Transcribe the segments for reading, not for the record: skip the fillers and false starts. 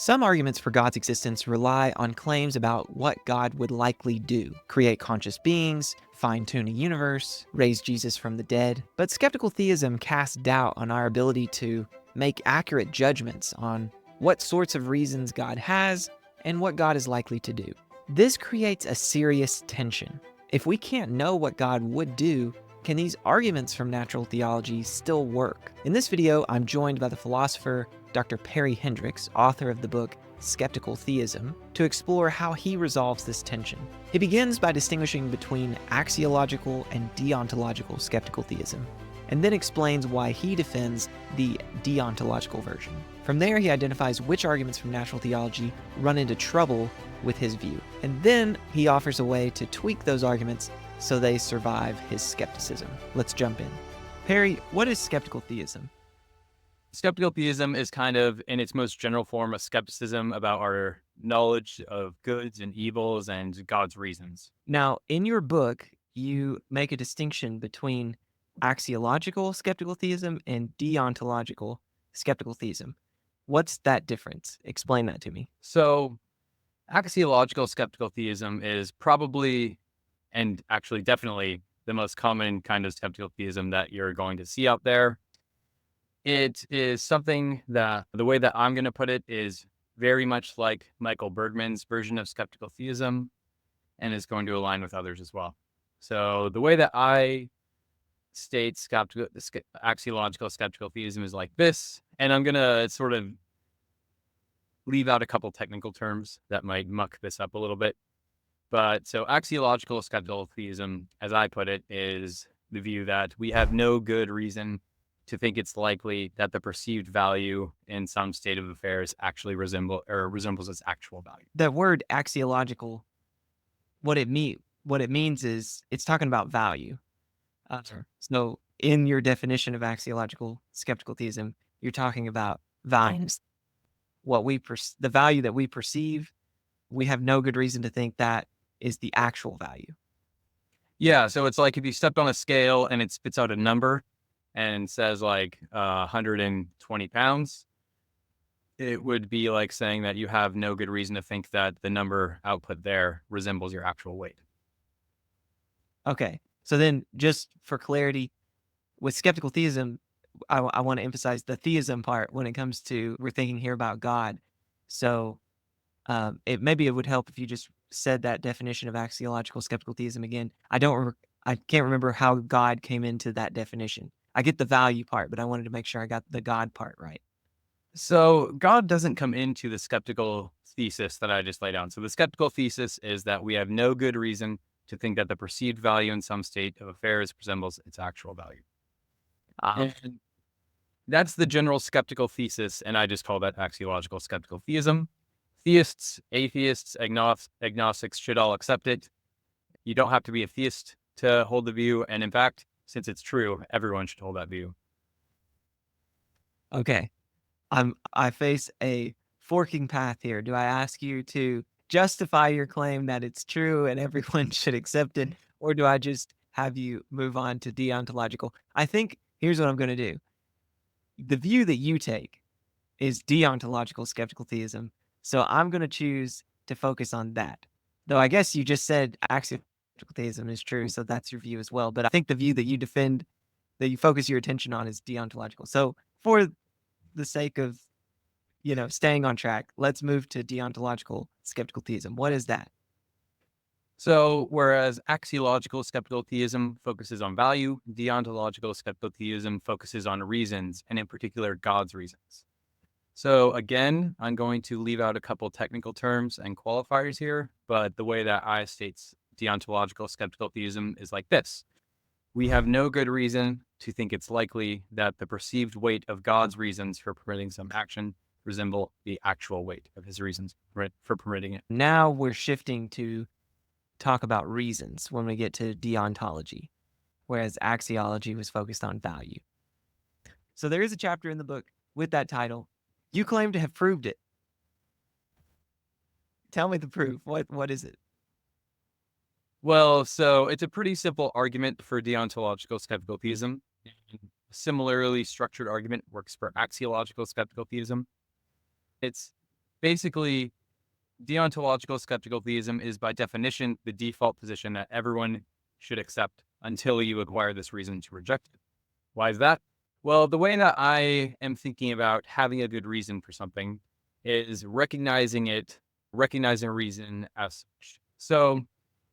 Some arguments for God's existence rely on claims about what God would likely do: create conscious beings, fine-tune a universe, raise Jesus from the dead. But skeptical theism casts doubt on our ability to make accurate judgments on what sorts of reasons God has and what God is likely to do. This creates a serious tension. If we can't know what God would do, can these arguments from natural theology still work? In this video, I'm joined by the philosopher Dr. Perry Hendricks, author of the book Skeptical Theism, to explore how he resolves this tension. He begins by distinguishing between axiological and deontological skeptical theism, and then explains why he defends the deontological version. From there, he identifies which arguments from natural theology run into trouble with his view, and then he offers a way to tweak those arguments so they survive his skepticism. Let's jump in. Perry, what is skeptical theism? Skeptical theism is kind of, in its most general form, a skepticism about our knowledge of goods and evils and God's reasons. Now, in your book, you make a distinction between axiological skeptical theism and deontological skeptical theism. What's that difference? Explain that to me. So, axiological skeptical theism is probably, and actually definitely, the most common kind of skeptical theism that you're going to see out there. It is something that, the way that I'm going to put it, is very much like Michael Bergman's version of skeptical theism, and is going to align with others as well. So the way that I state axiological skeptical theism is like this, and I'm going to sort of leave out a couple technical terms that might muck this up a little bit. But so axiological skeptical theism, as I put it, is the view that we have no good reason to think it's likely that the perceived value in some state of affairs actually resembles its actual value. The word axiological, what it means is it's talking about value. So in your definition of axiological skeptical theism, you're talking about values. The value that we perceive, we have no good reason to think that is the actual value. Yeah, so it's like if you stepped on a scale and it spits out a number and says like 120 pounds, it would be like saying that you have no good reason to think that the number output there resembles your actual weight. Okay, so then just for clarity, with skeptical theism, I want to emphasize the theism part when it comes to, we're thinking here about God. So maybe it would help if you just said that definition of axiological skeptical theism again. I can't remember how God came into that definition. I get the value part, but I wanted to make sure I got the God part right. So God doesn't come into the skeptical thesis that I just laid out. So the skeptical thesis is that we have no good reason to think that the perceived value in some state of affairs resembles its actual value. And that's the general skeptical thesis, and I just call that axiological skeptical theism. Theists, atheists, agnostics should all accept it. You don't have to be a theist to hold the view, and in fact, since it's true, everyone should hold that view. Okay. I face a forking path here. Do I ask you to justify your claim that it's true and everyone should accept it, or do I just have you move on to deontological? I think here's what I'm going to do. The view that you take is deontological skeptical theism, so I'm going to choose to focus on that. Though I guess you just said axiological theism is true, so that's your view as well. But I think the view that you defend, that you focus your attention on, is deontological. So for the sake of, staying on track, let's move to deontological skeptical theism. What is that? So whereas axiological skeptical theism focuses on value, deontological skeptical theism focuses on reasons, and in particular, God's reasons. So again, I'm going to leave out a couple technical terms and qualifiers here, but the way that I state deontological skeptical theism is like this. We have no good reason to think it's likely that the perceived weight of God's reasons for permitting some action resemble the actual weight of his reasons for permitting it. Now we're shifting to talk about reasons when we get to deontology, whereas axiology was focused on value. So there is a chapter in the book with that title. You claim to have proved it. Tell me the proof. What is it? Well, so it's a pretty simple argument for deontological skeptical theism. A similarly structured argument works for axiological skeptical theism. It's basically, deontological skeptical theism is by definition the default position that everyone should accept until you acquire this reason to reject it. Why is that? Well, the way that I am thinking about having a good reason for something is recognizing a reason as such. So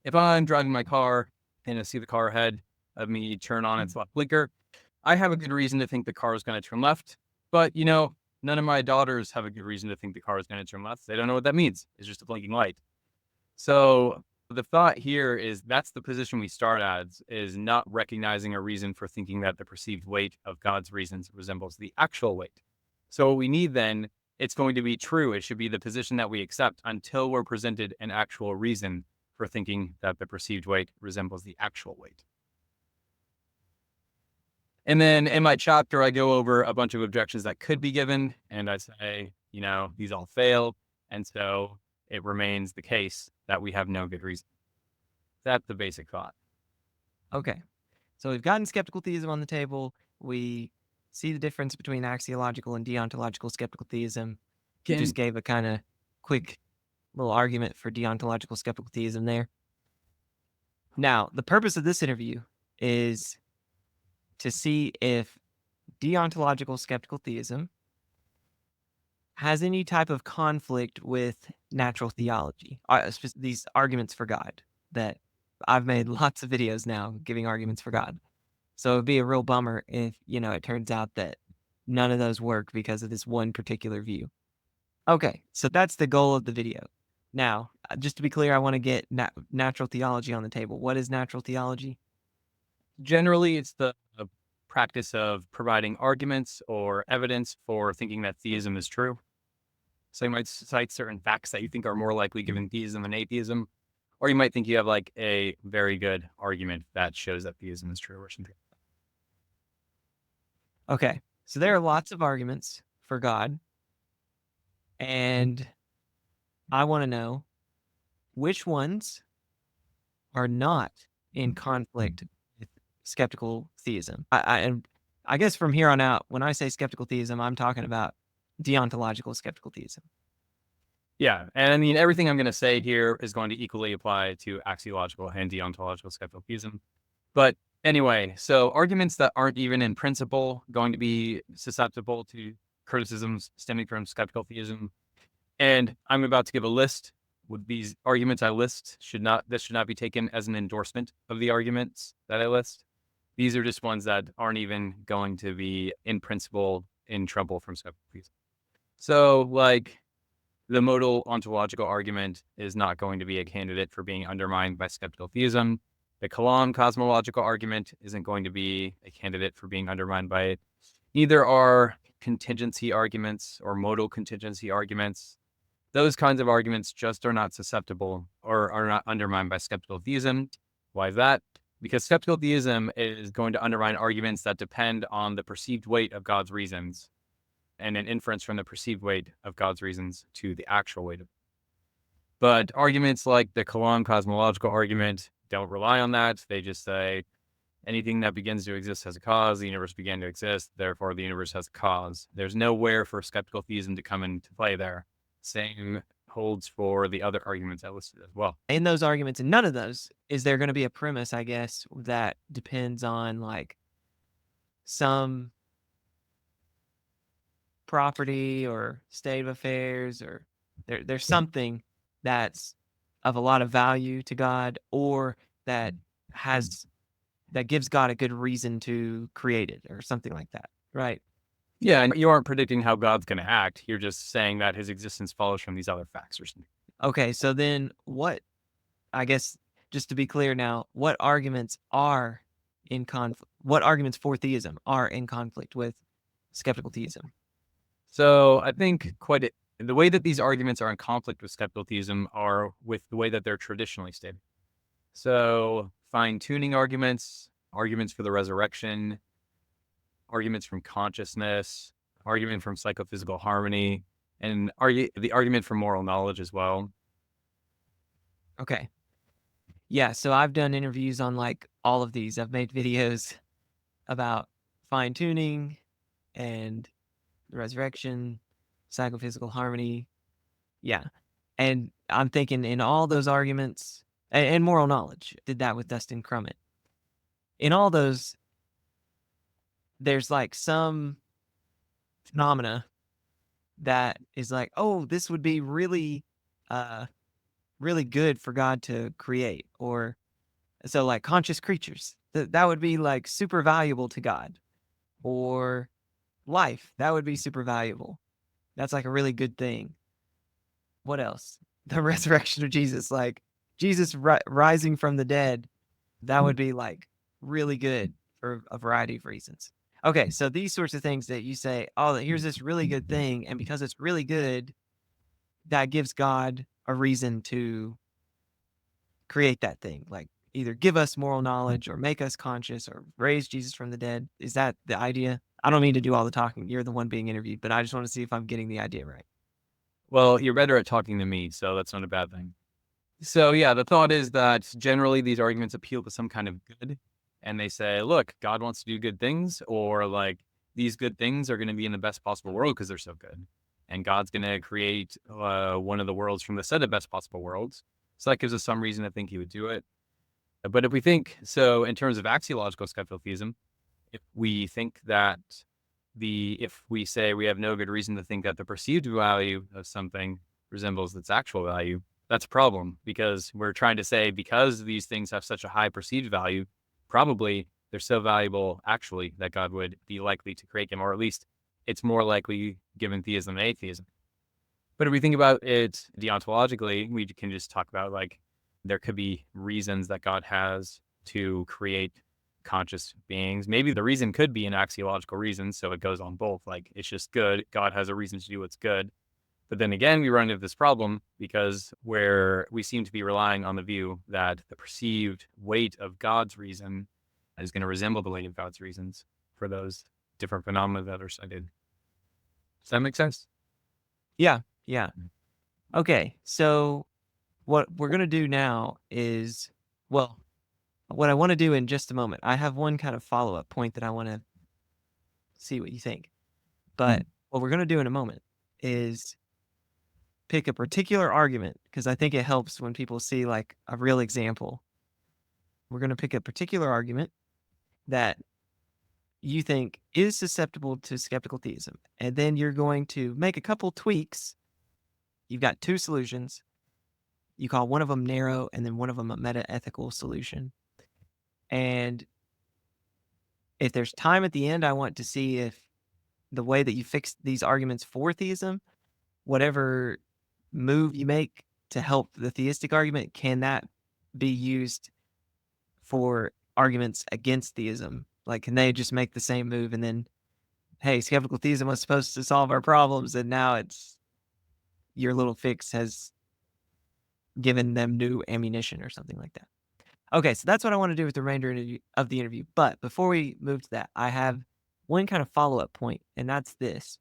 if I'm driving my car and I see the car ahead of me turn on its left blinker, I have a good reason to think the car is going to turn left. But, none of my daughters have a good reason to think the car is going to turn left. They don't know what that means. It's just a blinking light. So the thought here is that's the position we start as, is not recognizing a reason for thinking that the perceived weight of God's reasons resembles the actual weight. So what we need then, it's going to be true. It should be the position that we accept until we're presented an actual reason for thinking that the perceived weight resembles the actual weight. And then in my chapter, I go over a bunch of objections that could be given, and I say, these all fail. And so it remains the case that we have no good reason. That's the basic thought. Okay. So we've gotten skeptical theism on the table. We see the difference between axiological and deontological skeptical theism. You just gave a kind of quick little argument for deontological skeptical theism there. Now, the purpose of this interview is to see if deontological skeptical theism has any type of conflict with natural theology, these arguments for God that I've made lots of videos now giving arguments for God. So it'd be a real bummer if, it turns out that none of those work because of this one particular view. Okay, so that's the goal of the video. Now, just to be clear, I want to get natural theology on the table. What is natural theology? Generally, it's the practice of providing arguments or evidence for thinking that theism is true. So you might cite certain facts that you think are more likely given theism than atheism, or you might think you have like a very good argument that shows that theism is true or something. Okay, so there are lots of arguments for God, and I want to know which ones are not in conflict with skeptical theism. And I guess from here on out, when I say skeptical theism, I'm talking about deontological skeptical theism. Yeah, and I mean, everything I'm going to say here is going to equally apply to axiological and deontological skeptical theism. But anyway, so arguments that aren't even in principle going to be susceptible to criticisms stemming from skeptical theism. And I'm about to give a list. With these arguments I list, this should not be taken as an endorsement of the arguments that I list. These are just ones that aren't even going to be in principle in trouble from skeptical theism. So like the modal ontological argument is not going to be a candidate for being undermined by skeptical theism. The Kalam cosmological argument isn't going to be a candidate for being undermined by it. Neither are contingency arguments or modal contingency arguments. Those kinds of arguments just are not susceptible or are not undermined by skeptical theism. Why is that? Because skeptical theism is going to undermine arguments that depend on the perceived weight of God's reasons and an inference from the perceived weight of God's reasons to the actual weight of it. But arguments like the Kalam cosmological argument don't rely on that. They just say anything that begins to exist has a cause, the universe began to exist, therefore the universe has a cause. There's nowhere for skeptical theism to come into play there. Same holds for the other arguments I listed as well. In those arguments, in none of those, is there going to be a premise, I guess, that depends on like some property or state of affairs, or there's something that's of a lot of value to God, or that gives God a good reason to create it or something like that, right? Yeah, and you aren't predicting how God's going to act. You're just saying that his existence follows from these other facts or something. Okay, so then I guess, just to be clear now, what arguments are in conflict? What arguments for theism are in conflict with skeptical theism? So I think the way that these arguments are in conflict with skeptical theism are with the way that they're traditionally stated. So fine-tuning arguments, arguments for the resurrection, arguments from consciousness, argument from psychophysical harmony, and the argument for moral knowledge as well. Okay. Yeah, so I've done interviews on like all of these. I've made videos about fine-tuning and the resurrection, psychophysical harmony, Yeah. And I'm thinking in all those arguments, and moral knowledge, did that with Dustin Crummett. In all those, there's like some phenomena that is like, oh, this would be really, really good for God to create. Or so like conscious creatures, that would be like super valuable to God. Or life, that would be super valuable. That's like a really good thing. What else? The resurrection of Jesus, like Jesus rising from the dead, that would be like really good for a variety of reasons. Okay, so these sorts of things that you say, oh, here's this really good thing, and because it's really good, that gives God a reason to create that thing, like either give us moral knowledge or make us conscious or raise Jesus from the dead. Is that the idea? I don't mean to do all the talking. You're the one being interviewed, but I just want to see if I'm getting the idea right. Well, you're better at talking than me, so that's not a bad thing. So yeah, the thought is that generally these arguments appeal to some kind of good, and they say, look, God wants to do good things, or like these good things are going to be in the best possible world because they're so good, and God's going to create one of the worlds from the set of best possible worlds. So that gives us some reason to think He would do it. But if we think so, in terms of axiological skeptical theism, if we think that if we say we have no good reason to think that the perceived value of something resembles its actual value, that's a problem, because we're trying to say because these things have such a high perceived value, probably they're so valuable actually that God would be likely to create them, or at least it's more likely given theism and atheism. But if we think about it deontologically, we can just talk about like there could be reasons that God has to create conscious beings. Maybe the reason could be an axiological reason, so it goes on both. Like it's just good. God has a reason to do what's good. But then again, we run into this problem because where we seem to be relying on the view that the perceived weight of God's reason is going to resemble the weight of God's reasons for those different phenomena that are cited. Does that make sense? Yeah, yeah. Okay, so what we're going to do now is, well, what I want to do in just a moment, I have one kind of follow-up point that I want to see what you think. But what we're going to do in a moment is pick a particular argument, because I think it helps when people see like a real example. We're going to pick a particular argument that you think is susceptible to skeptical theism. And then you're going to make a couple tweaks. You've got two solutions. You call one of them narrow and then one of them a metaethical solution. And if there's time at the end, I want to see if the way that you fix these arguments for theism, whatever move you make to help the theistic argument, can that be used for arguments against theism? Like, can they just make the same move and then, hey, skeptical theism was supposed to solve our problems, and now it's your little fix has given them new ammunition or something like that. Okay, so that's what I want to do with the remainder of the interview. But before we move to that, I have one kind of follow-up point, and that's this.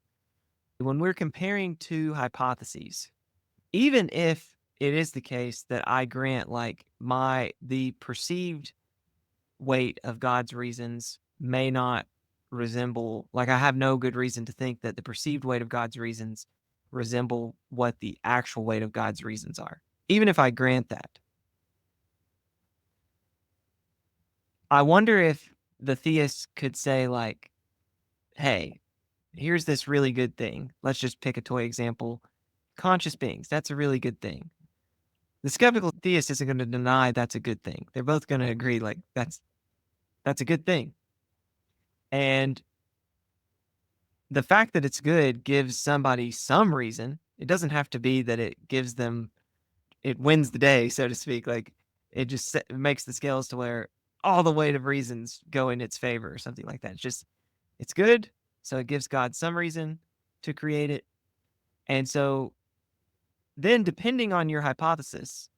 When we're comparing two hypotheses, even if it is the case that I grant like the perceived weight of God's reasons may not resemble, like I have no good reason to think that the perceived weight of God's reasons resemble what the actual weight of God's reasons are. Even if I grant that, I wonder if the theists could say like, hey, here's this really good thing. Let's just pick a toy example. Conscious beings, that's a really good thing. The skeptical theist isn't going to deny that's a good thing. They're both going to agree like that's a good thing. And the fact that it's good gives somebody some reason. It doesn't have to be that it gives them, it wins the day, so to speak. Like it just makes the scales to where all the weight of reasons go in its favor or something like that. It's just, it's good. So it gives God some reason to create it. And so then depending on your hypothesis,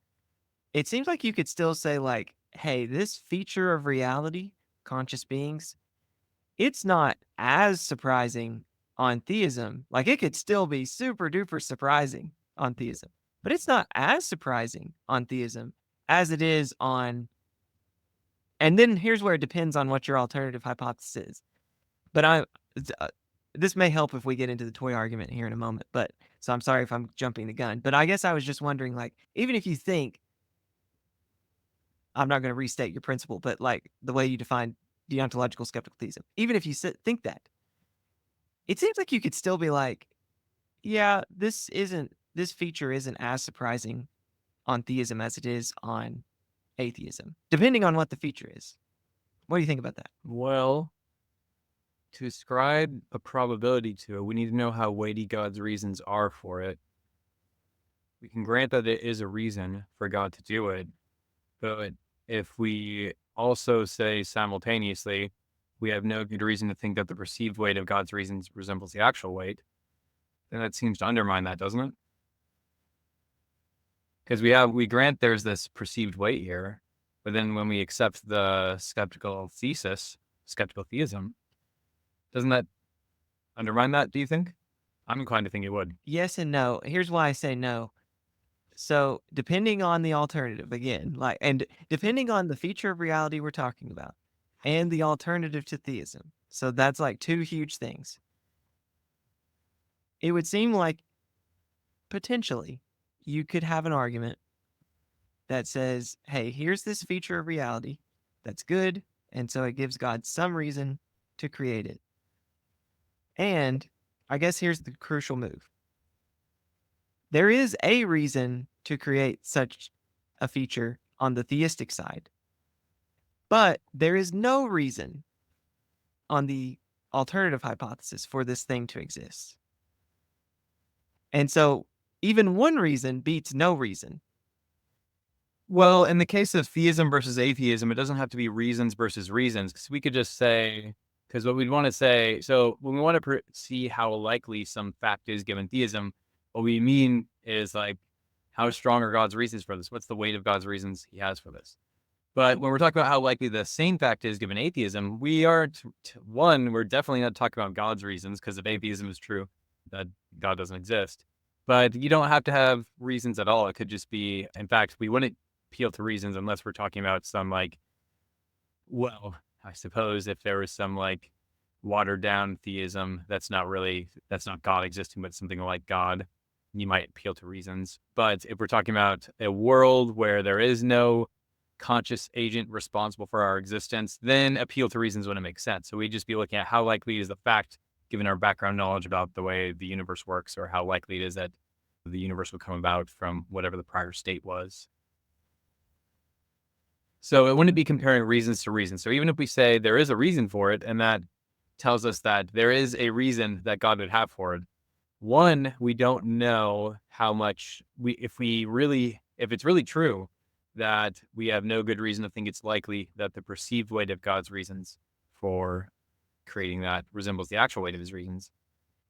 it seems like you could still say like, hey, this feature of reality, conscious beings, it's not as surprising on theism. Like it could still be super duper surprising on theism, but it's not as surprising on theism as it is on. And then here's where it depends on what your alternative hypothesis is. But this may help if we get into the toy argument here in a moment, but so I'm sorry if I'm jumping the gun. But I guess I was just wondering, like, even if you think, I'm not going to restate your principle, but like the way you define deontological skeptical theism, even if you think that, it seems like you could still be like, yeah, this feature isn't as surprising on theism as it is on atheism, depending on what the feature is. What do you think about that? Well, to ascribe a probability to it, we need to know how weighty God's reasons are for it. We can grant that it is a reason for God to do it, but if we also say simultaneously, we have no good reason to think that the perceived weight of God's reasons resembles the actual weight, then that seems to undermine that, doesn't it? Because we grant there's this perceived weight here, but then when we accept the skeptical theism, doesn't that undermine that, do you think? I'm inclined to think it would. Yes and no. Here's why I say no. So depending on the alternative, again, and depending on the feature of reality we're talking about and the alternative to theism. So that's like two huge things. It would seem like potentially you could have an argument that says, hey, here's this feature of reality that's good, and so it gives God some reason to create it. And I guess here's the crucial move. There is a reason to create such a feature on the theistic side, but there is no reason on the alternative hypothesis for this thing to exist. And so even one reason beats no reason. Well, in the case of theism versus atheism, it doesn't have to be reasons versus reasons, because we could just say, because what we'd want to say, so when we want to see how likely some fact is given theism, what we mean is like, how strong are God's reasons for this? What's the weight of God's reasons he has for this? But when we're talking about how likely the same fact is given atheism, we are, we're definitely not talking about God's reasons, because if atheism is true, that God doesn't exist. But you don't have to have reasons at all. It could just be, in fact, we wouldn't appeal to reasons unless we're talking about some like, well, I suppose if there was some like watered down theism, that's not God existing, but something like God, you might appeal to reasons. But if we're talking about a world where there is no conscious agent responsible for our existence, then appeal to reasons wouldn't make sense. So we'd just be looking at how likely is the fact, given our background knowledge about the way the universe works, or how likely it is that the universe will come about from whatever the prior state was. So it wouldn't be comparing reasons to reasons. So even if we say there is a reason for it, and that tells us that there is a reason that God would have for it, one, we don't know how much if it's really true that we have no good reason to think it's likely that the perceived weight of God's reasons for creating that resembles the actual weight of his reasons,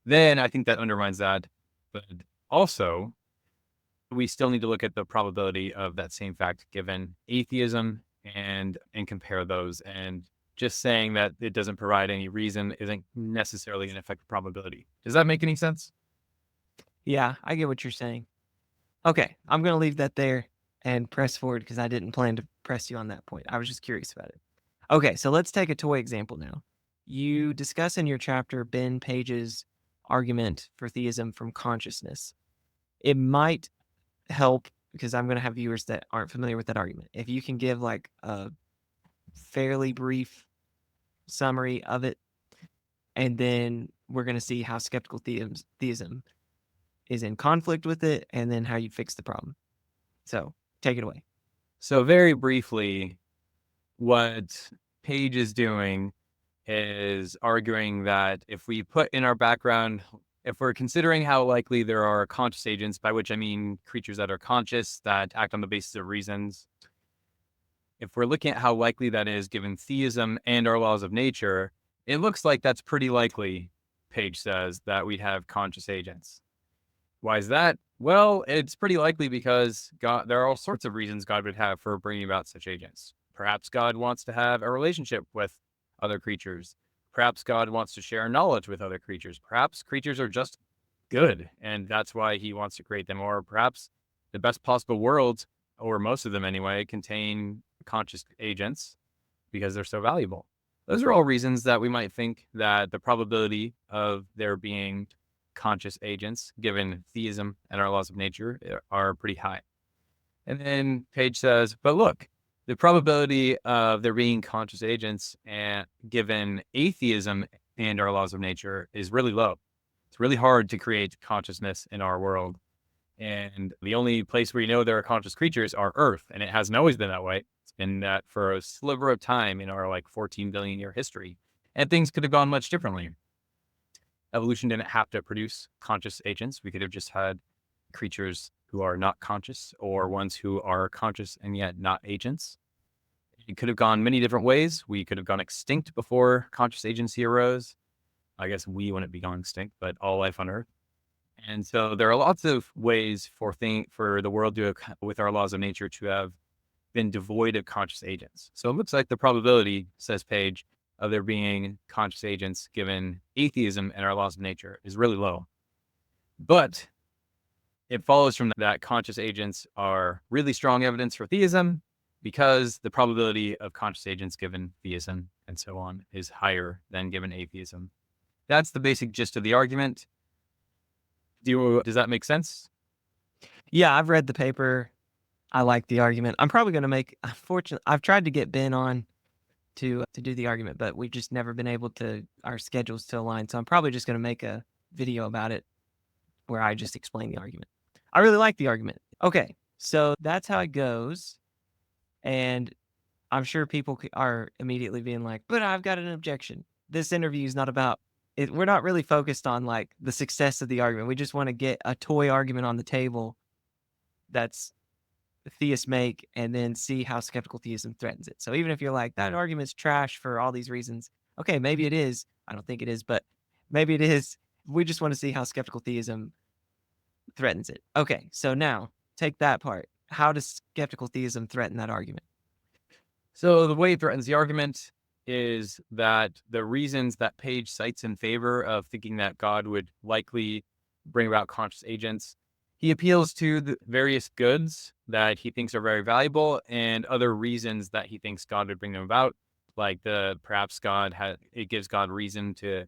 then I think that undermines that. But also, we still need to look at the probability of that same fact given atheism and compare those. And just saying that it doesn't provide any reason isn't necessarily an effective probability. Does that make any sense? Yeah, I get what you're saying. Okay, I'm going to leave that there and press forward because I didn't plan to press you on that point. I was just curious about it. Okay, so let's take a toy example now. You discuss in your chapter Ben Page's argument for theism from consciousness. It might help because I'm going to have viewers that aren't familiar with that argument. If you can give like a fairly brief summary of it, and then we're going to see how skeptical theism is in conflict with it, and then how you fix the problem. So take it away. So very briefly, what Page is doing is arguing that if we put in our background, if we're considering how likely there are conscious agents, by which I mean creatures that are conscious, that act on the basis of reasons, if we're looking at how likely that is given theism and our laws of nature, it looks like that's pretty likely, Page says, that we'd have conscious agents. Why is that? Well, it's pretty likely because there are all sorts of reasons God would have for bringing about such agents. Perhaps God wants to have a relationship with other creatures. Perhaps God wants to share knowledge with other creatures. Perhaps creatures are just good, and that's why he wants to create them. Or perhaps the best possible worlds, or most of them anyway, contain conscious agents because they're so valuable. Those are all reasons that we might think that the probability of there being conscious agents, given theism and our laws of nature, are pretty high. And then Page says, but look, the probability of there being conscious agents and given atheism and our laws of nature is really low. It's really hard to create consciousness in our world. And the only place where you know there are conscious creatures are Earth. And it hasn't always been that way. It's been that for a sliver of time in our 14 billion year history. And things could have gone much differently. Evolution didn't have to produce conscious agents. We could have just had creatures who are not conscious or ones who are conscious and yet not agents. It could have gone many different ways. We could have gone extinct before conscious agency arose. I guess we wouldn't be gone extinct, but all life on Earth. And so there are lots of ways for the world to, with our laws of nature, to have been devoid of conscious agents. So it looks like the probability, says Page, of there being conscious agents given atheism and our laws of nature is really low. But it follows from that conscious agents are really strong evidence for theism because the probability of conscious agents given theism and so on is higher than given atheism. That's the basic gist of the argument. Does that make sense? Yeah, I've read the paper. I like the argument. I'm probably going to make, unfortunately, I've tried to get Ben on to do the argument, but we've just never been able to, our schedules to align. So I'm probably just going to make a video about it where I just explain the argument. I really like the argument. Okay, so that's how it goes. And I'm sure people are immediately being like, but I've got an objection. This interview is not about it. We're not really focused on the success of the argument. We just want to get a toy argument on the table that's theists make and then see how skeptical theism threatens it. So even if you're like, that argument's trash for all these reasons, okay, maybe it is. I don't think it is, but maybe it is. We just want to see how skeptical theism threatens it. Okay, so now take that part. How does skeptical theism threaten that argument? So the way it threatens the argument is that the reasons that Page cites in favor of thinking that God would likely bring about conscious agents, he appeals to the various goods that he thinks are very valuable and other reasons that he thinks God would bring them about, like perhaps it gives God reason to,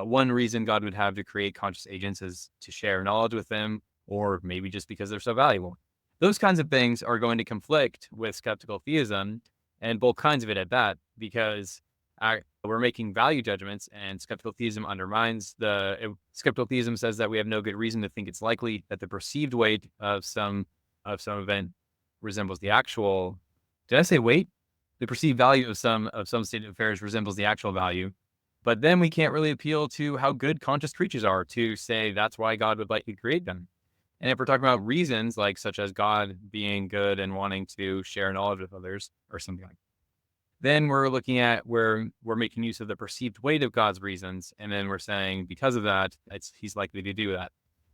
one reason God would have to create conscious agents is to share knowledge with them, or maybe just because they're so valuable. Those kinds of things are going to conflict with skeptical theism, and both kinds of it at that, because we're making value judgments, and skeptical theism undermines skeptical theism says that we have no good reason to think it's likely that the perceived weight of some event resembles the actual. Did I say weight? The perceived value of some state of affairs resembles the actual value. But then we can't really appeal to how good conscious creatures are to say that's why God would likely create them. And if we're talking about reasons such as God being good and wanting to share knowledge with others or something like that, then we're looking at where we're making use of the perceived weight of God's reasons. And then we're saying because of that, he's likely to do that.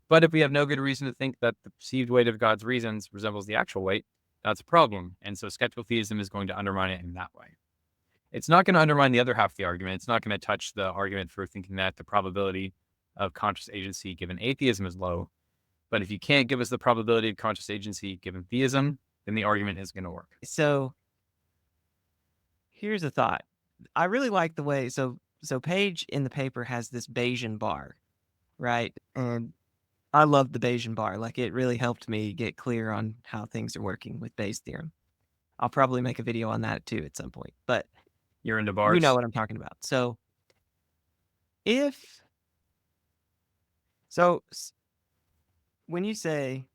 But if we have no good reason to think that the perceived weight of God's reasons resembles the actual weight, that's a problem. And so skeptical theism is going to undermine it in that way. It's not going to undermine the other half of the argument. It's not going to touch the argument for thinking that the probability of conscious agency given atheism is low. But if you can't give us the probability of conscious agency given theism, then the argument isn't going to work. So here's a thought. I really like the way, so Page in the paper has this Bayesian bar, right? And I love the Bayesian bar. It really helped me get clear on how things are working with Bayes' theorem. I'll probably make a video on that too at some point, but you're into bars. You know what I'm talking about. So when you say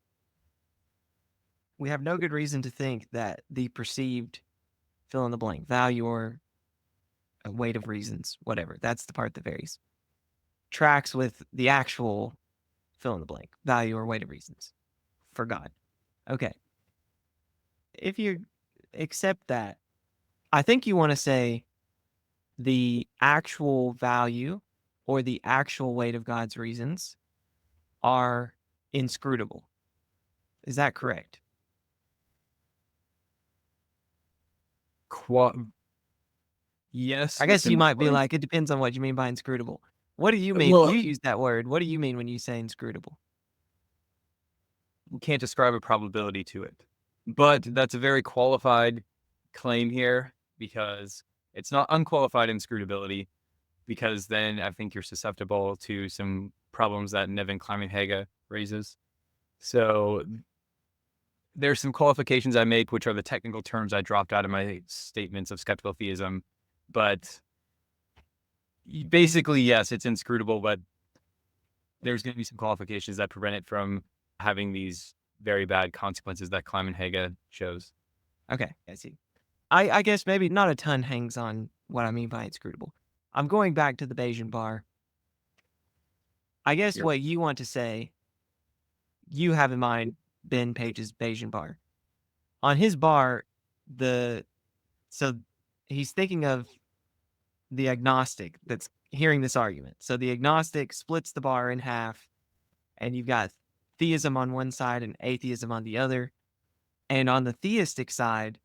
we have no good reason to think that the perceived fill in the blank value or a weight of reasons, whatever, that's the part that varies, tracks with the actual fill in the blank value or weight of reasons for God. Okay. If you accept that, I think you want to say the actual value or the actual weight of God's reasons are inscrutable. Is that correct? Yes. I guess you might be like, it depends on what you mean by inscrutable. What do you mean? Well, you use that word. What do you mean when you say inscrutable? We can't describe a probability to it. But that's a very qualified claim here because It's not unqualified inscrutability, because then I think you're susceptible to some problems that Nevin Kleiman-Haga raises. So there's some qualifications I make, which are the technical terms I dropped out of my statements of skeptical theism. But basically, yes, it's inscrutable, but there's going to be some qualifications that prevent it from having these very bad consequences that Kleiman-Haga shows. Okay, I see. I guess maybe not a ton hangs on what I mean by inscrutable. I'm going back to the Bayesian bar. I guess what you want to say, you have in mind Ben Page's Bayesian bar. On his bar, so he's thinking of the agnostic that's hearing this argument. So the agnostic splits the bar in half, and you've got theism on one side and atheism on the other. And on the theistic side,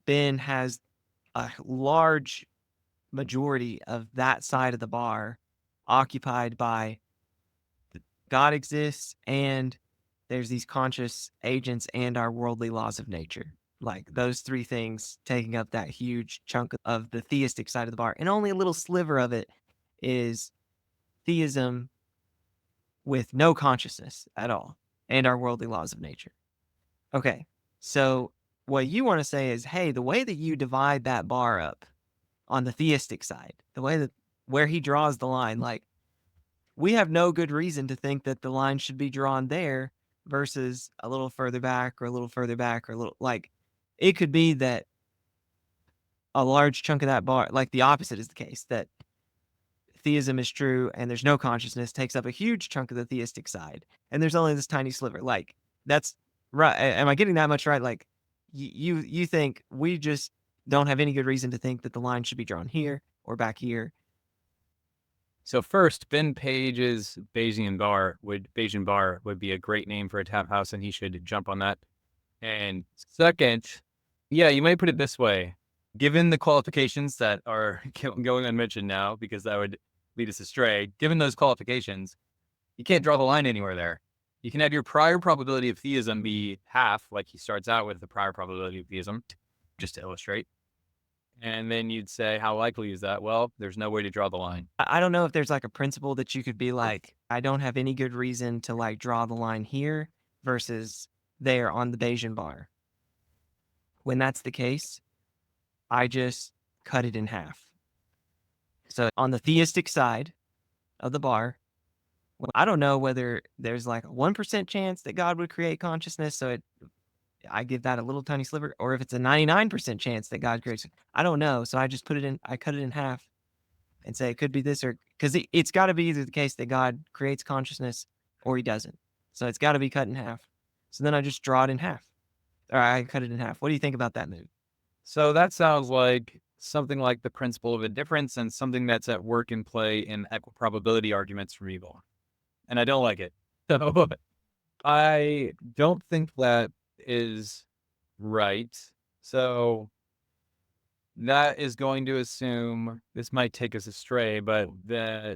Ben has a large majority of that side of the bar occupied by God exists and there's these conscious agents and our worldly laws of nature. Like those three things taking up that huge chunk of the theistic side of the bar. And only a little sliver of it is theism with no consciousness at all and our worldly laws of nature. Okay, so what you want to say is, hey, the way that you divide that bar up on the theistic side, the way that where he draws the line, like we have no good reason to think that the line should be drawn there versus a little further back or a little further back or a little, like it could be that a large chunk of that bar, like the opposite is the case, that theism is true and there's no consciousness takes up a huge chunk of the theistic side and there's only this tiny sliver. Like that's right. Am I getting that much right? Like you think we just don't have any good reason to think that the line should be drawn here or back here. So first, Ben Page's Bayesian bar would be a great name for a tap house, and he should jump on that. And second, yeah, you might put it this way. Given the qualifications that are going unmentioned now, because that would lead us astray, given those qualifications, you can't draw the line anywhere there. You can have your prior probability of theism be half, like he starts out with the prior probability of theism, just to illustrate. And then you'd say, how likely is that? Well, there's no way to draw the line. I don't know if there's like a principle that you could be like, I don't have any good reason to like draw the line here versus there on the Bayesian bar. When that's the case, I just cut it in half. So on the theistic side of the bar, well, I don't know whether there's like a 1% chance that God would create consciousness. So I give that a little tiny sliver, or if it's a 99% chance that God creates, I don't know. So I just I cut it in half and say it could be this, or because it's got to be either the case that God creates consciousness or he doesn't. So it's got to be cut in half. So then I just draw it in half, or I cut it in half. What do you think about that move? So that sounds like something like the principle of indifference and something that's at work in play in equiprobability arguments from evil. And I don't like it. So I don't think that is right. So that is going to assume, this might take us astray, but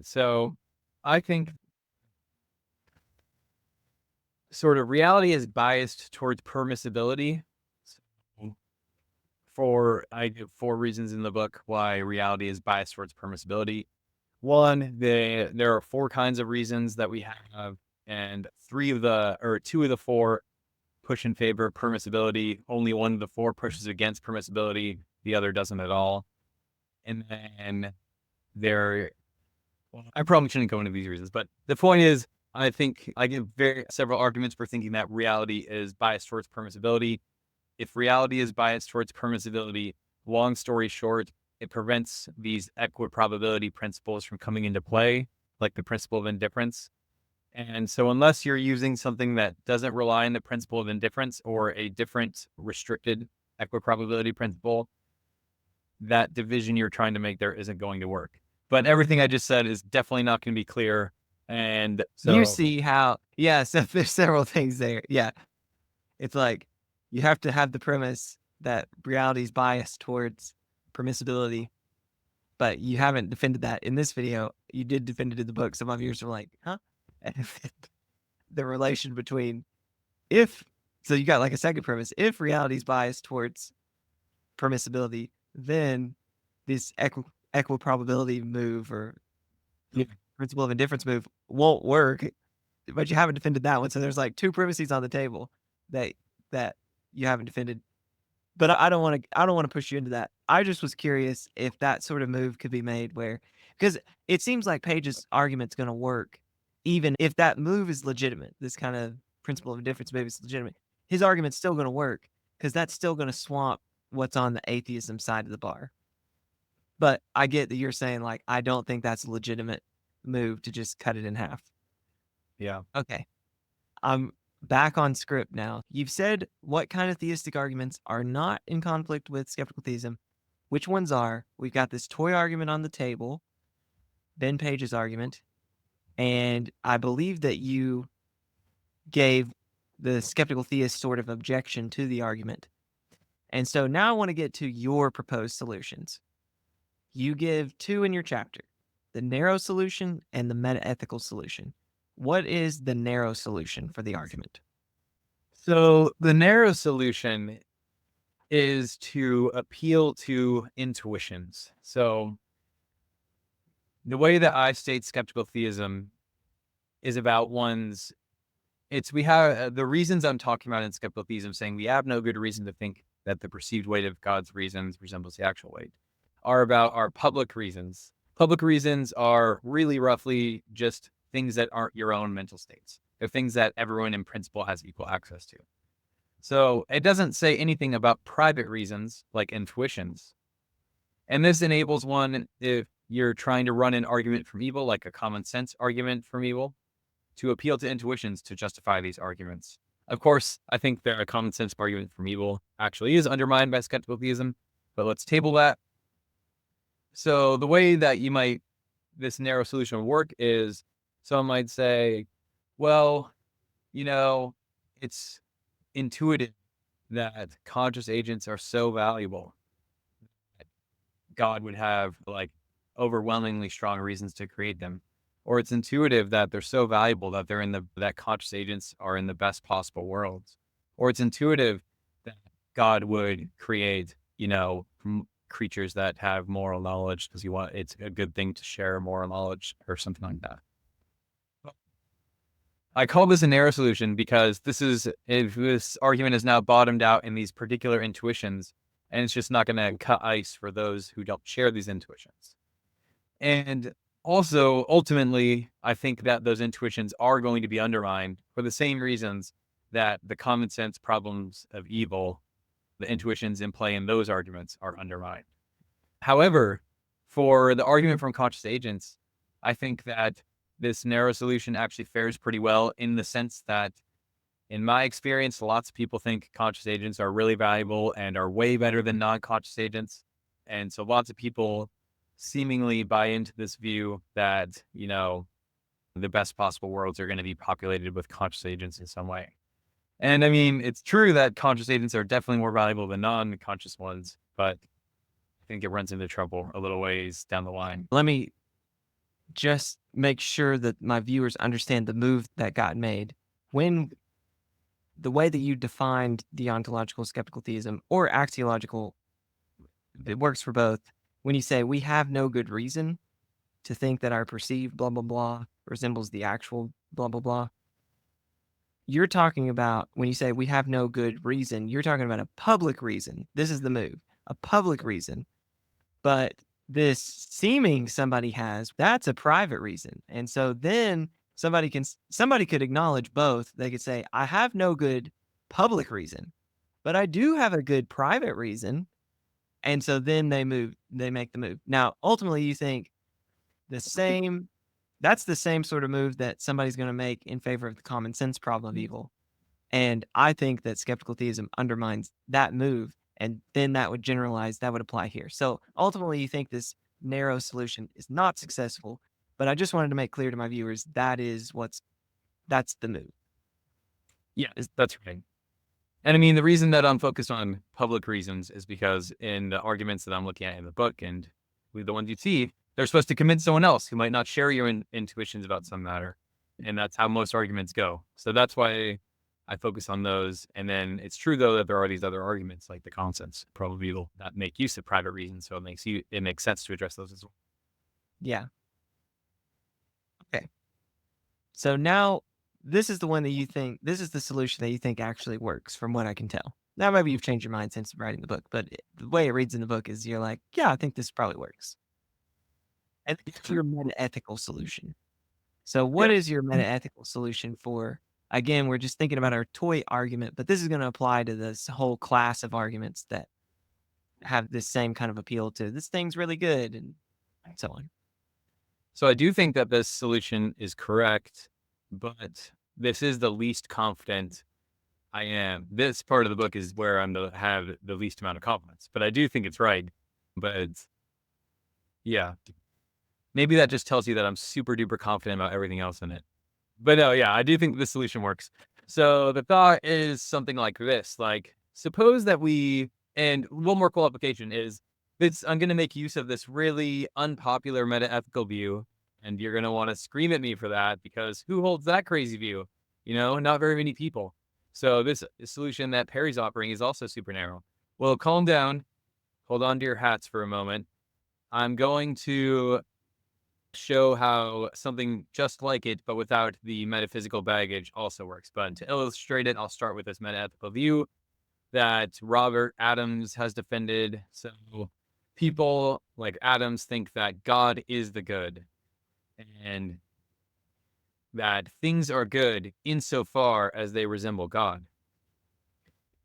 so I think sort of reality is biased towards permissibility. I give 4 reasons in the book why reality is biased towards permissibility. One, there are 4 kinds of reasons that we have, and 2 of the 4 push in favor of permissibility. Only 1 of the 4 pushes against permissibility. The other doesn't at all. And then I probably shouldn't go into these reasons, but the point is, I think I give several arguments for thinking that reality is biased towards permissibility. If reality is biased towards permissibility, long story short, it prevents these equiprobability principles from coming into play, like the principle of indifference. And so unless you're using something that doesn't rely on the principle of indifference or a different restricted equiprobability principle, that division you're trying to make there isn't going to work. But everything I just said is definitely not going to be clear. And so you see how, so there's several things there. Yeah. It's like, you have to have the premise that reality is biased towards permissibility, but you haven't defended that in this video. You did defend it in the book. Some of yours were like, huh? And the relation between so you got like a second premise. If reality is biased towards permissibility, then this equiprobability move or Yeah. principle of indifference move won't work, but you haven't defended that one. So there's like two premises on the table that that you haven't defended. But I don't want to. I don't want to push you into that. I just was curious if that sort of move could be made where, because it seems like Page's argument's going to work, even if that move is legitimate. This kind of principle of indifference maybe is legitimate. His argument's still going to work because that's still going to swamp what's on the atheism side of the bar. But I get that you're saying like I don't think that's a legitimate move to just cut it in half. Yeah. Okay. I'm back on script now. You've said what kind of theistic arguments are not in conflict with skeptical theism. Which ones are? We've got this toy argument on the table, Ben Page's argument, and I believe that you gave the skeptical theist sort of objection to the argument. And so now I want to get to your proposed solutions. You give two in your chapter, the narrow solution and the metaethical solution. What is the narrow solution for the argument? So the narrow solution is to appeal to intuitions. So the way that I state skeptical theism is about we have the reasons I'm talking about in skeptical theism, saying we have no good reason to think that the perceived weight of God's reasons resembles the actual weight, are about our public reasons. Public reasons are really roughly just things that aren't your own mental states. They're things that everyone in principle has equal access to. So it doesn't say anything about private reasons like intuitions. And this enables one, if you're trying to run an argument from evil, like a common sense argument from evil, to appeal to intuitions to justify these arguments. Of course, I think that a common sense argument from evil actually is undermined by skeptical theism, but let's table that. So the way that this narrow solution would work is someone might say, well, it's intuitive that conscious agents are so valuable that God would have like overwhelmingly strong reasons to create them. Or it's intuitive that they're so valuable that that conscious agents are in the best possible worlds. Or it's intuitive that God would create, creatures that have moral knowledge because it's a good thing to share moral knowledge or something like that. I call this a narrow solution because if this argument is now bottomed out in these particular intuitions, and it's just not going to cut ice for those who don't share these intuitions. And also, ultimately, I think that those intuitions are going to be undermined for the same reasons that the common sense problems of evil, the intuitions in play in those arguments, are undermined. However, for the argument from conscious agents, I think that this narrow solution actually fares pretty well in the sense that, in my experience, lots of people think conscious agents are really valuable and are way better than non-conscious agents. And so lots of people seemingly buy into this view that, the best possible worlds are going to be populated with conscious agents in some way. And I mean, it's true that conscious agents are definitely more valuable than non-conscious ones, but I think it runs into trouble a little ways down the line. Let me just make sure that my viewers understand the move that got made. When the way that you defined deontological skeptical theism or axiological, it works for both. When you say we have no good reason to think that our perceived blah, blah, blah resembles the actual blah, blah, blah, you're talking about, when you say we have no good reason, you're talking about a public reason. This is the move, a public reason. But this seeming somebody has, that's a private reason. And so then somebody could acknowledge both. They could say, I have no good public reason, but I do have a good private reason. And so then they make the move. Now, ultimately, you think that's the same sort of move that somebody's going to make in favor of the common sense problem of evil. And I think that skeptical theism undermines that move. And then that would apply here. So ultimately, you think this narrow solution is not successful, but I just wanted to make clear to my viewers that's the move. Yeah, that's right. And I mean, the reason that I'm focused on public reasons is because in the arguments that I'm looking at in the book and the ones you see, they're supposed to convince someone else who might not share your intuitions about some matter. And that's how most arguments go. So that's why I focus on those. And then it's true, though, that there are these other arguments like the conscience probably that make use of private reason. So it makes sense to address those as well. Yeah. Okay. So now this is the one that you think, this is the solution that you think actually works from what I can tell. Now, maybe you've changed your mind since writing the book, but the way it reads in the book is you're like, yeah, I think this probably works. And it's your metaethical solution. So what is your metaethical solution for, again, we're just thinking about our toy argument, but this is going to apply to this whole class of arguments that have this same kind of appeal to this thing's really good and so on. So I do think that this solution is correct, but this is the least confident I am. This part of the book is where I'm to have the least amount of confidence, but I do think it's right. But yeah, maybe that just tells you that I'm super duper confident about everything else in it. But no, yeah, I do think this solution works. So the thought is something like this, like suppose that and one more cool application is I'm going to make use of this really unpopular metaethical view, and you're going to want to scream at me for that because who holds that crazy view? Not very many people. So this solution that Perry's offering is also super narrow. Well, calm down. Hold on to your hats for a moment. I'm going to show how something just like it, but without the metaphysical baggage, also works. But to illustrate it, I'll start with this metaethical view that Robert Adams has defended. So people like Adams think that God is the good and that things are good insofar as they resemble God.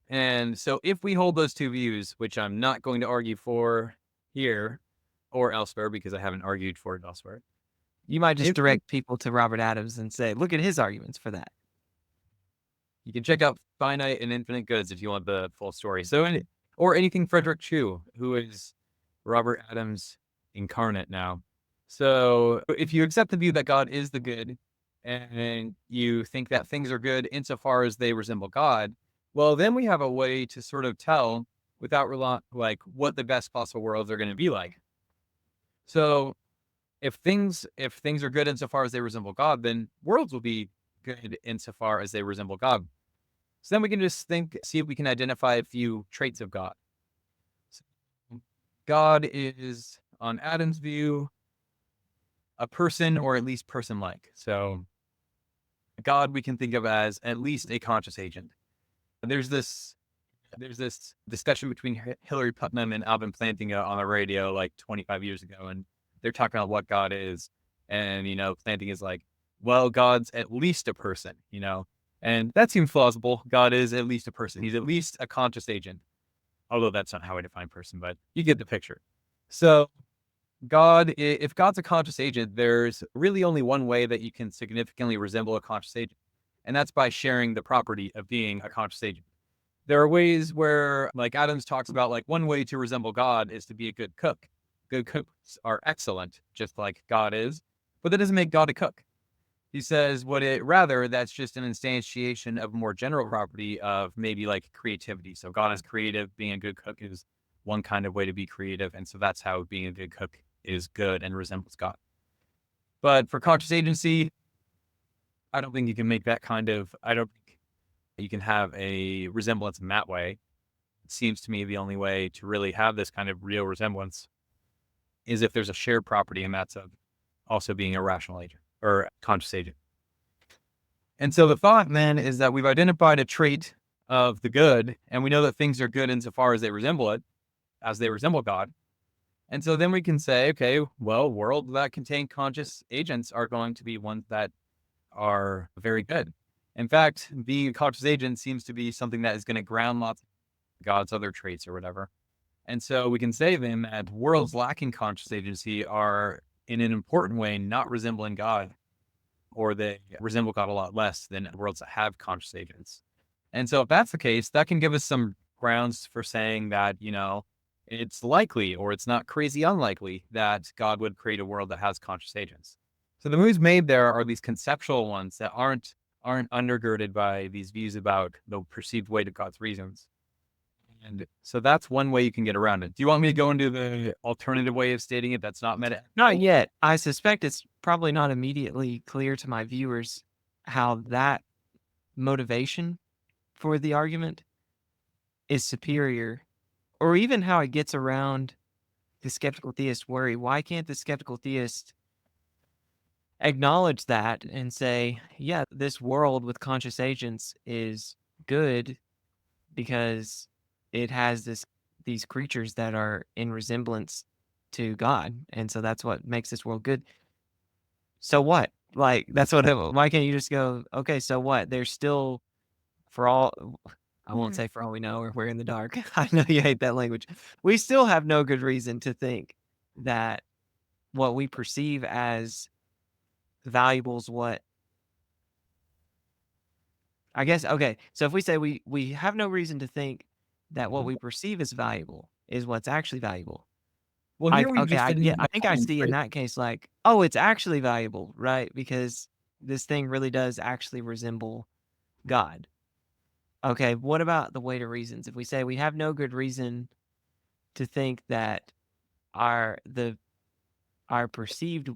And so if we hold those two views, which I'm not going to argue for here or elsewhere because I haven't argued for it elsewhere. You might just direct people to Robert Adams and say, look at his arguments for that. You can check out Finite and Infinite Goods if you want the full story. Or anything Frederick Chu, who is Robert Adams incarnate now. So if you accept the view that God is the good and you think that things are good insofar as they resemble God, well, then we have a way to sort of tell without what the best possible worlds are going to be like. So if things are good insofar as they resemble God, then worlds will be good insofar as they resemble God. So then we can just see if we can identify a few traits of God. So God is, on Adam's view, a person or at least person-like. So God we can think of as at least a conscious agent. There's this discussion between Hillary Putnam and Alvin Plantinga on the radio like 25 years ago, and they're talking about what God is. And, Plantinga is like, well, God's at least a person, and that seems plausible. God is at least a person. He's at least a conscious agent, although that's not how I define person, but you get the picture. So if God's a conscious agent, there's really only one way that you can significantly resemble a conscious agent, and that's by sharing the property of being a conscious agent. There are ways where, like Adams talks about, like one way to resemble God is to be a good cook. Good cooks are excellent, just like God is, but that doesn't make God a cook. He says that's just an instantiation of a more general property of maybe like creativity. So God is creative. Being a good cook is one kind of way to be creative. And so that's how being a good cook is good and resembles God. But for conscious agency, I don't think you can make I don't think you can have a resemblance in that way. It seems to me the only way to really have this kind of real resemblance is if there's a shared property, and that's of also being a rational agent or conscious agent. And so the thought then is that we've identified a trait of the good, and we know that things are good insofar as they resemble God. And so then we can say, okay, well, worlds that contain conscious agents are going to be ones that are very good. In fact, being a conscious agent seems to be something that is going to ground lots of God's other traits or whatever. And so we can say then that worlds lacking conscious agency are in an important way not resembling God, or they resemble God a lot less than worlds that have conscious agents. And so if that's the case, that can give us some grounds for saying that, it's likely or it's not crazy unlikely that God would create a world that has conscious agents. So the moves made there are these conceptual ones that aren't undergirded by these views about the perceived weight of God's reasons. And so that's one way you can get around it. Do you want me to go into the alternative way of stating it that's not meta? Not yet. I suspect it's probably not immediately clear to my viewers how that motivation for the argument is superior, or even how it gets around the skeptical theist worry. Why can't the skeptical theist acknowledge that and say, yeah, this world with conscious agents is good because it has these creatures that are in resemblance to God, and so that's what makes this world good. So what? Like, that's what why can't you just go, okay, so what? There's still, for all, I won't say for all we know, or we're in the dark. I know you hate that language. We still have no good reason to think that what we perceive as valuable is what, I guess, okay. So if we say we have no reason to think that what we perceive as valuable is what's actually valuable. Well, here we just didn't Yeah, even I think I define, see in right? that case like, oh, it's actually valuable, right? Because this thing really does actually resemble God. Okay, what about the weight of reasons? If we say we have no good reason to think that our perceived,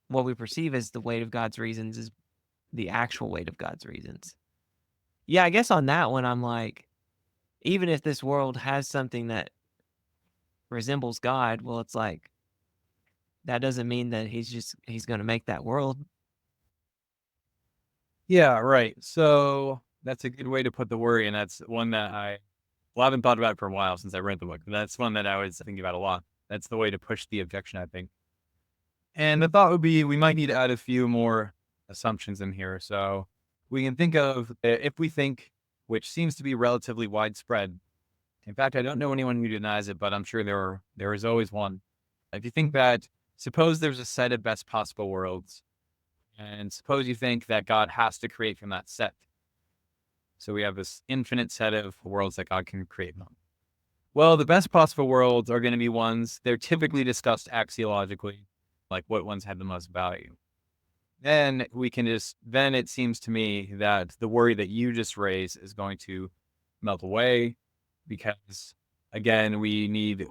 what we perceive as the weight of God's reasons is the actual weight of God's reasons. Yeah, I guess on that one I'm like, even if this world has something that resembles God, well, it's like that doesn't mean that he's going to make that world. Yeah, right. So that's a good way to put the worry, and that's one that I haven't thought about for a while since I read the book. That's one that I was thinking about a lot. That's the way to push the objection, I think. And the thought would be we might need to add a few more assumptions in here. So we can think of if we think, which seems to be relatively widespread. In fact, I don't know anyone who denies it, but I'm sure there is always one. If you think that, suppose there's a set of best possible worlds, and suppose you think that God has to create from that set. So we have this infinite set of worlds that God can create from. Well, the best possible worlds are going to be ones, they're typically discussed axiologically, like what ones have the most value. Then then it seems to me that the worry that you just raised is going to melt away because, again, we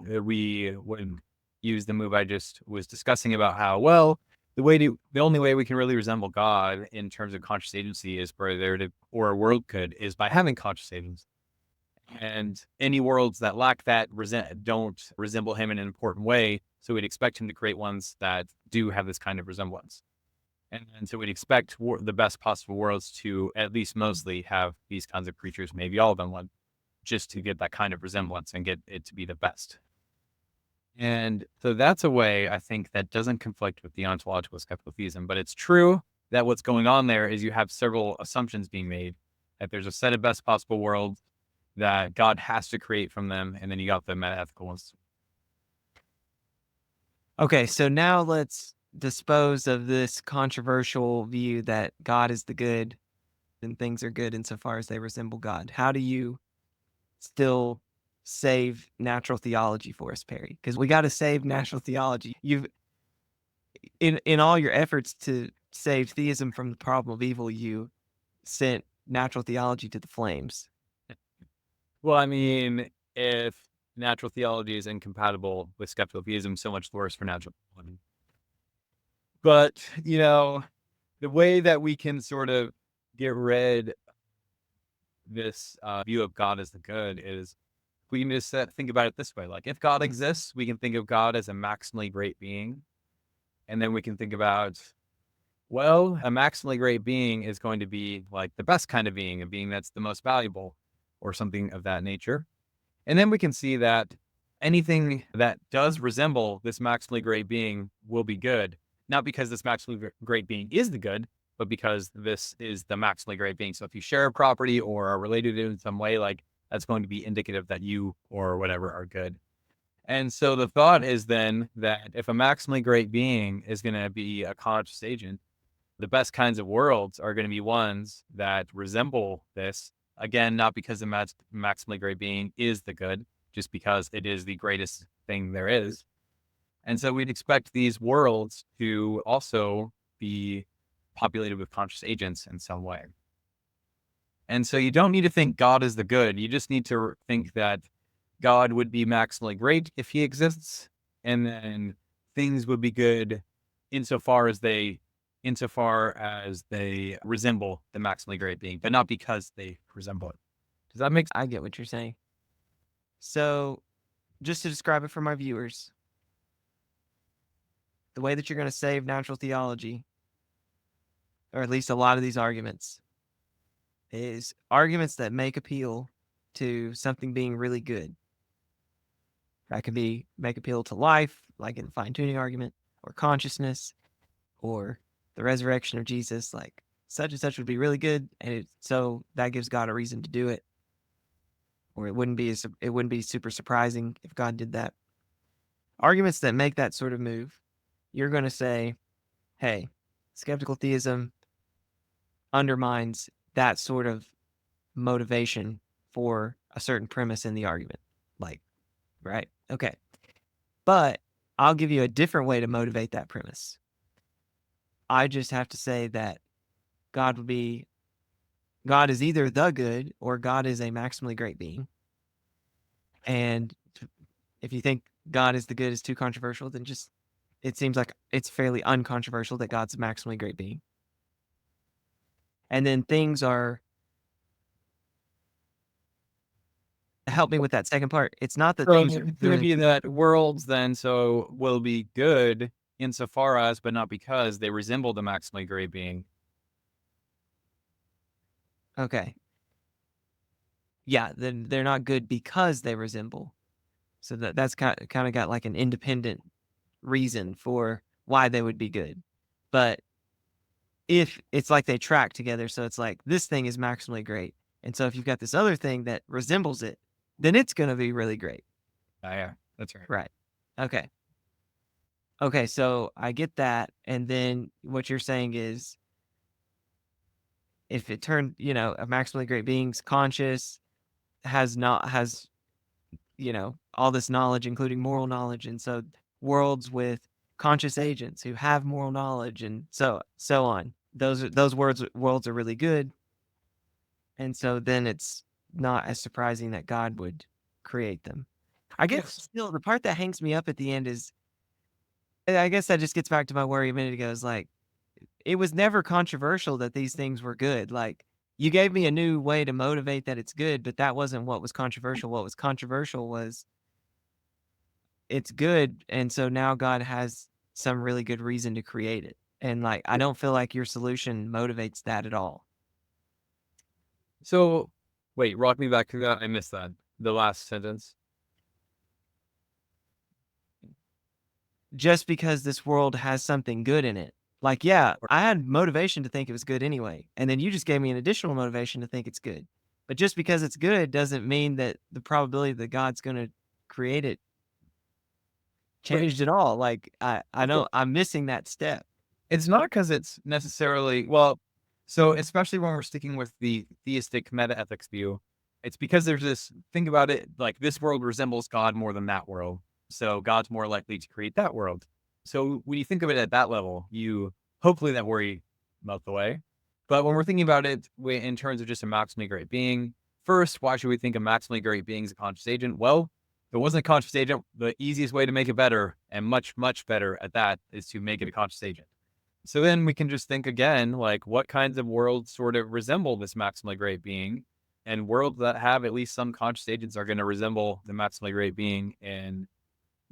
would use the move I just was discussing about how, well, the only way we can really resemble God in terms of conscious agency is for or a world could, is by having conscious agency. And any worlds that lack that don't resemble him in an important way. So we'd expect him to create ones that do have this kind of resemblance. And so we'd expect the best possible worlds to at least mostly have these kinds of creatures, maybe all of them would, just to get that kind of resemblance and get it to be the best. And so that's a way, I think, that doesn't conflict with the ontological skeptical theism. But it's true that what's going on there is you have several assumptions being made, that there's a set of best possible worlds that God has to create from them, and then you got the metaethical ones. Okay, so now let's dispose of this controversial view that God is the good and things are good insofar as they resemble God. How do you still save natural theology for us, Perry? Because we got to save natural theology. You've in all your efforts to save theism from the problem of evil, you sent natural theology to the flames. Well, I mean, if natural theology is incompatible with skeptical theism, so much worse for natural theology. But, the way that we can sort of get rid of this view of God as the good is we can just think about it this way. Like, if God exists, we can think of God as a maximally great being. And then we can think about, well, a maximally great being is going to be like the best kind of being, a being that's the most valuable or something of that nature. And then we can see that anything that does resemble this maximally great being will be good, not because this maximally great being is the good, but because this is the maximally great being. So if you share a property or are related in some way, like that's going to be indicative that you or whatever are good. And so the thought is then that if a maximally great being is going to be a conscious agent, the best kinds of worlds are going to be ones that resemble this. Again, not because the maximally great being is the good, just because it is the greatest thing there is. And so we'd expect these worlds to also be populated with conscious agents in some way. And so you don't need to think God is the good. You just need to think that God would be maximally great if he exists, and then things would be good insofar as they insofar as they resemble the maximally great being, but not because they resemble it. Does that make sense? I get what you're saying. So, just to describe it for my viewers, the way that you're going to save natural theology, or at least a lot of these arguments, is arguments that make appeal to something being really good. That could be make appeal to life, like in the fine-tuning argument, or consciousness, or the resurrection of Jesus, like such and such would be really good, and so that gives God a reason to do it. Or it wouldn't be super surprising if God did that. Arguments that make that sort of move, you're going to say, hey, skeptical theism undermines that sort of motivation for a certain premise in the argument. Like, right? Okay. But I'll give you a different way to motivate that premise. I just have to say that God is either the good or God is a maximally great being. And if you think God is the good is too controversial, then it seems like it's fairly uncontroversial that God's a maximally great being. And then help me with that second part. It's not that things are It's going to be that worlds then will be good insofar as, but not because they resemble the maximally great being. Okay. Yeah, then they're not good because they resemble. So that's kind of got like an independent reason for why they would be good. But if it's like they track together, so it's like this thing is maximally great. And so if you've got this other thing that resembles it, then it's going to be really great. Yeah, that's right. Right. Okay. Okay, so I get that. And then what you're saying is if it turned, a maximally great being's conscious, has all this knowledge, including moral knowledge. And so worlds with conscious agents who have moral knowledge and so on. Those worlds are really good. And so then it's not as surprising that God would create them. I guess still the part that hangs me up at the end is, I guess that just gets back to my worry a minute ago, is like, it was never controversial that these things were good. Like, you gave me a new way to motivate that it's good, but that wasn't what was controversial. What was controversial was it's good, and so now God has some really good reason to create it. And like, I don't feel like your solution motivates that at all. So, wait, rock me back to that. I missed that. The last sentence. Just because this world has something good in it. Like, yeah, I had motivation to think it was good anyway. And then you just gave me an additional motivation to think it's good. But just because it's good doesn't mean that the probability that God's going to create it changed at all. Like, I know I'm missing that step. It's not because it's necessarily, so especially when we're sticking with the theistic metaethics view, it's because there's this, think about it, like this world resembles God more than that world. So God's more likely to create that world. So when you think of it at that level, hopefully that worry melts away. But when we're thinking about it in terms of just a maximally great being, first, why should we think a maximally great being is a conscious agent? Well, if it wasn't a conscious agent, the easiest way to make it better, and much, much better at that, is to make it a conscious agent. So then we can just think again, like what kinds of worlds sort of resemble this maximally great being, and worlds that have at least some conscious agents are going to resemble the maximally great being in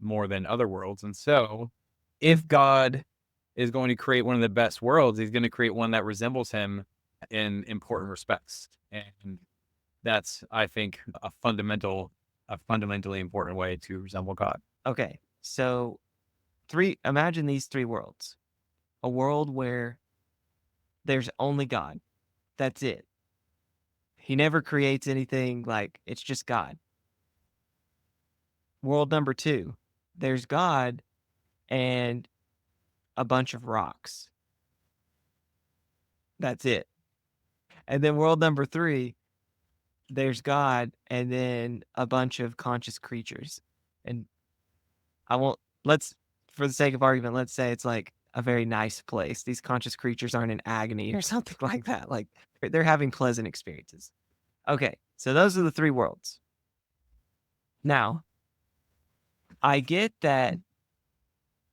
more than other worlds. And so if God is going to create one of the best worlds, he's going to create one that resembles him in important respects. And that's, I think, a fundamentally important way to resemble God. Okay. So imagine these three worlds. A world where there's only God. That's it. He never creates anything, like it's just God. World number 2, there's God and a bunch of rocks. That's it. And then world number 3, there's God and then a bunch of conscious creatures. And for the sake of argument, let's say it's like a very nice place. These conscious creatures aren't in agony or something like that. Like they're having pleasant experiences. Okay, so those are the three worlds. Now, I get that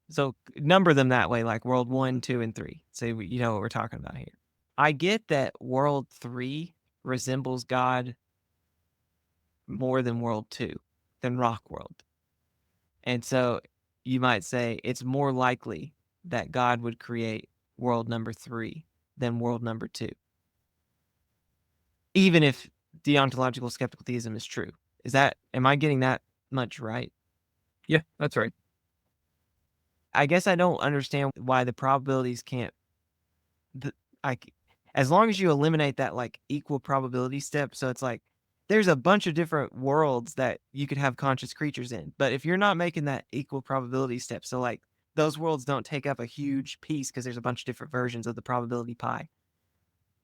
So number them that way, like world 1, 2, and 3. Say, you know what we're talking about here. I get that world 3 resembles God more than world 2, than rock world. And so you might say it's more likely that God would create world number 3 than world number 2. Even if deontological skeptical theism is true. Am I getting that much right? Yeah, that's right. I guess I don't understand why the probabilities can't, like, as long as you eliminate that like equal probability step. So it's like, there's a bunch of different worlds that you could have conscious creatures in. But if you're not making that equal probability step, so like those worlds don't take up a huge piece because there's a bunch of different versions of the probability pie.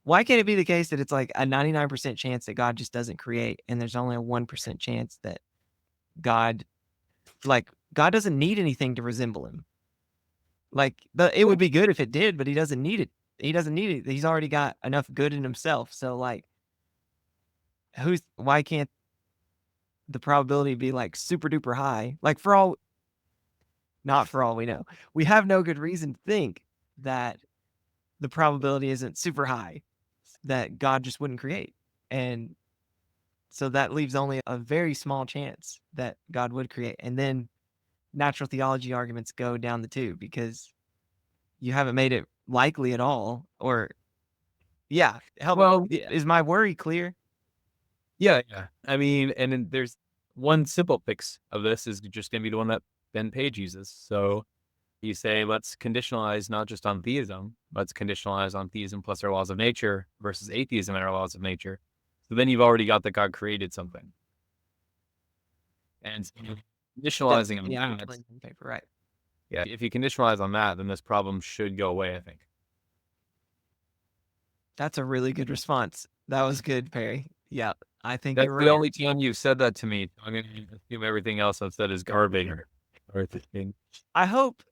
Why can't it be the case that it's like a 99% chance that God just doesn't create, and there's only a 1% chance that God doesn't need anything to resemble him? Like, it would be good if it did, but he doesn't need it. He doesn't need it. He's already got enough good in himself. So like, why can't the probability be like super duper high? Like not for all we know. We have no good reason to think that the probability isn't super high, that God just wouldn't create. And so that leaves only a very small chance that God would create. And then natural theology arguments go down the tube because you haven't made it likely at all. Or, yeah, Well, is my worry clear? yeah. I mean, and then there's one simple fix of this is just going to be the one that Ben Page uses. So you say, let's conditionalize not just on theism, let's conditionalize on theism plus our laws of nature versus atheism and our laws of nature. So then you've already got that God created something. And so conditionalizing on that, paper, right? Yeah, if you conditionalize on that, then this problem should go away, I think. That's a really good response. That was good, Perry. Yeah, I think That's you're the right. only time you've said that to me. I'm going to assume everything else I've said is garbage. I hope,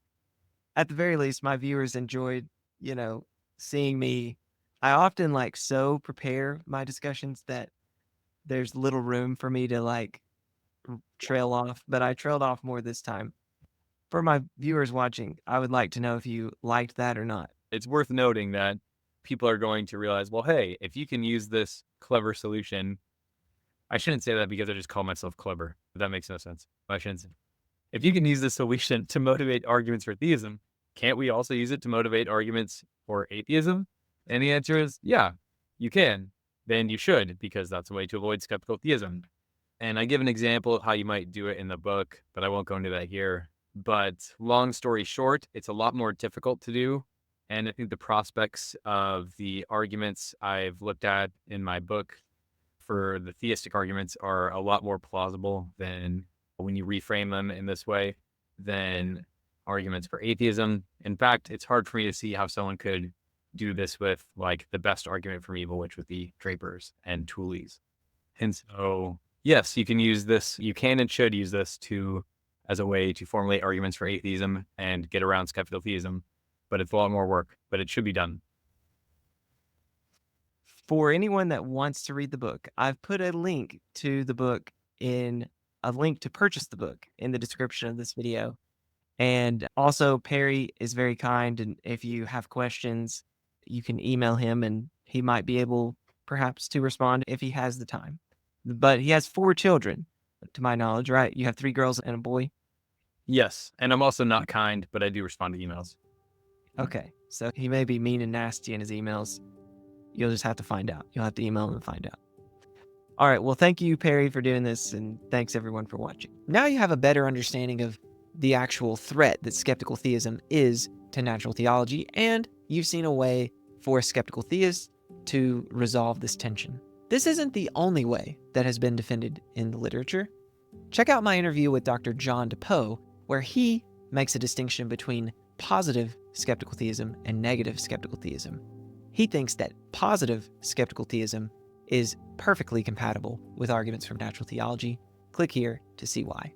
at the very least, my viewers enjoyed, seeing me. I often so prepare my discussions that there's little room for me to trail off, but I trailed off more this time. For my viewers watching, I would like to know if you liked that or not. It's worth noting that people are going to realize, well, hey, if you can use this clever solution, I shouldn't say that because I just call myself clever. That makes no sense. I shouldn't say. If you can use this solution to motivate arguments for theism, can't we also use it to motivate arguments for atheism? And the answer is, yeah, you can. Then you should, because that's a way to avoid skeptical theism. And I give an example of how you might do it in the book, but I won't go into that here. But long story short, it's a lot more difficult to do. And I think the prospects of the arguments I've looked at in my book for the theistic arguments are a lot more plausible than when you reframe them in this way than arguments for atheism. In fact, it's hard for me to see how someone could do this with the best argument for evil, which would be Drapers and Toolies. And so, yes, you can use this. You can and should use this as a way to formulate arguments for atheism and get around skeptical theism. But it's a lot more work, but it should be done. For anyone that wants to read the book, I've put a link to purchase the book in the description of this video. And also, Perry is very kind, and if you have questions, you can email him and he might be able perhaps to respond if he has the time. But he has 4 children, to my knowledge, right? You have 3 girls and a boy? Yes, and I'm also not kind, but I do respond to emails. Okay, so he may be mean and nasty in his emails. You'll just have to find out. You'll have to email him and find out. All right, well, thank you, Perry, for doing this, and thanks everyone for watching. Now you have a better understanding of the actual threat that skeptical theism is to natural theology, and you've seen a way for skeptical theists to resolve this tension. This isn't the only way that has been defended in the literature. Check out my interview with Dr. John DePoe, where he makes a distinction between positive skeptical theism and negative skeptical theism. He thinks that positive skeptical theism is perfectly compatible with arguments from natural theology. Click here to see why.